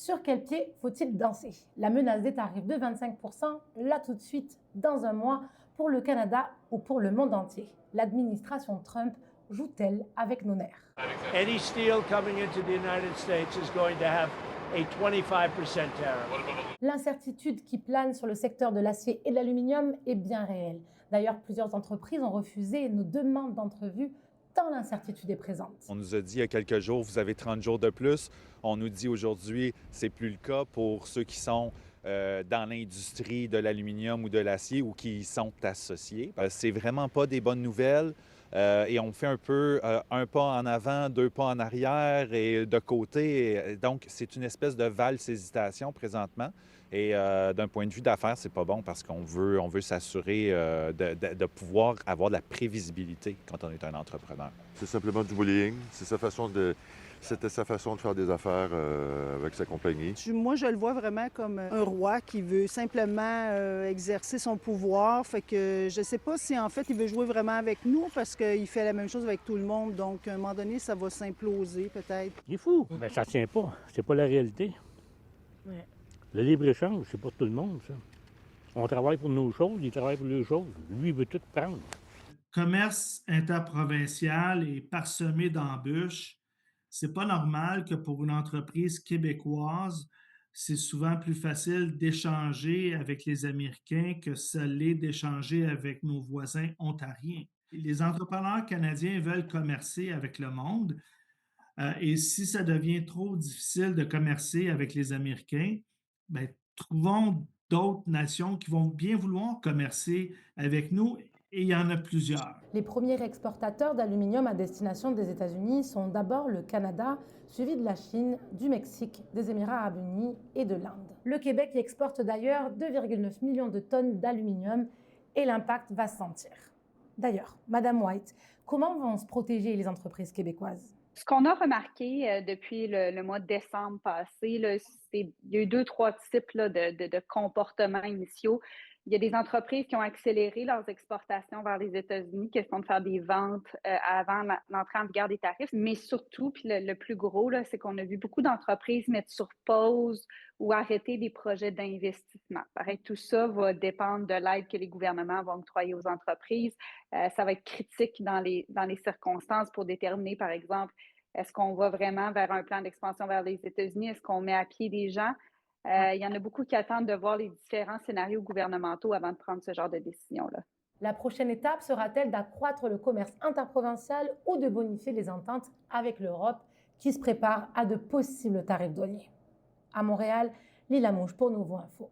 Sur quel pied faut-il danser? La menace des tarifs de 25%, là tout de suite, dans un mois, pour le Canada ou pour le monde entier. L'administration Trump joue-t-elle avec nos nerfs? Any steel coming into the United States is going to have a 25% tariff. L'incertitude qui plane sur le secteur de l'acier et de l'aluminium est bien réelle. D'ailleurs, plusieurs entreprises ont refusé nos demandes d'entrevue tant l'incertitude est présente. On nous a dit il y a quelques jours, vous avez 30 jours de plus. On nous dit aujourd'hui, c'est plus le cas pour ceux qui sont dans l'industrie de l'aluminium ou de l'acier ou qui y sont associés. C'est vraiment pas des bonnes nouvelles. Et on fait un peu un pas en avant, deux pas en arrière et de côté. Donc, c'est une espèce de valse-hésitation présentement. Et d'un point de vue d'affaires, c'est pas bon parce qu'on veut s'assurer de pouvoir avoir de la prévisibilité quand on est un entrepreneur. C'est simplement du bullying. C'était sa façon de faire des affaires avec sa compagnie. Moi, je le vois vraiment comme un roi qui veut simplement exercer son pouvoir. Fait que je ne sais pas si, en fait, il veut jouer vraiment avec nous parce qu'il fait la même chose avec tout le monde. Donc, à un moment donné, ça va s'imploser peut-être. Il est fou. Ben, ça ne tient pas. C'est pas la réalité. Ouais. Le libre-échange, c'est pas tout le monde, ça. On travaille pour nos choses, il travaille pour leurs choses. Lui, il veut tout prendre. Le commerce interprovincial est parsemé d'embûches. C'est pas normal que pour une entreprise québécoise, c'est souvent plus facile d'échanger avec les Américains que ça l'est d'échanger avec nos voisins ontariens. Les entrepreneurs canadiens veulent commercer avec le monde et si ça devient trop difficile de commercer avec les Américains, bien, trouvons d'autres nations qui vont bien vouloir commercer avec nous et il y en a plusieurs. Les premiers exportateurs d'aluminium à destination des États-Unis sont d'abord le Canada, suivi de la Chine, du Mexique, des Émirats arabes unis et de l'Inde. Le Québec y exporte d'ailleurs 2,9 millions de tonnes d'aluminium et l'impact va se sentir. D'ailleurs, Madame White, comment vont se protéger les entreprises québécoises? Ce qu'on a remarqué depuis le mois de décembre passé, là, il y a eu 2-3 types là, de comportements initiaux. Il y a des entreprises qui ont accéléré leurs exportations vers les États-Unis, qui sont de faire des ventes avant l'entrée en vigueur des tarifs. Mais surtout, puis le plus gros, là, c'est qu'on a vu beaucoup d'entreprises mettre sur pause ou arrêter des projets d'investissement. Pareil, tout ça va dépendre de l'aide que les gouvernements vont octroyer aux entreprises. Ça va être critique dans les circonstances pour déterminer, par exemple, est-ce qu'on va vraiment vers un plan d'expansion vers les États-Unis? Est-ce qu'on met à pied des gens? Il y en a beaucoup qui attendent de voir les différents scénarios gouvernementaux avant de prendre ce genre de décision-là. La prochaine étape sera-t-elle d'accroître le commerce interprovincial ou de bonifier les ententes avec l'Europe qui se prépare à de possibles tarifs douaniers? À Montréal, Lila Mouche pour Nouveau Info.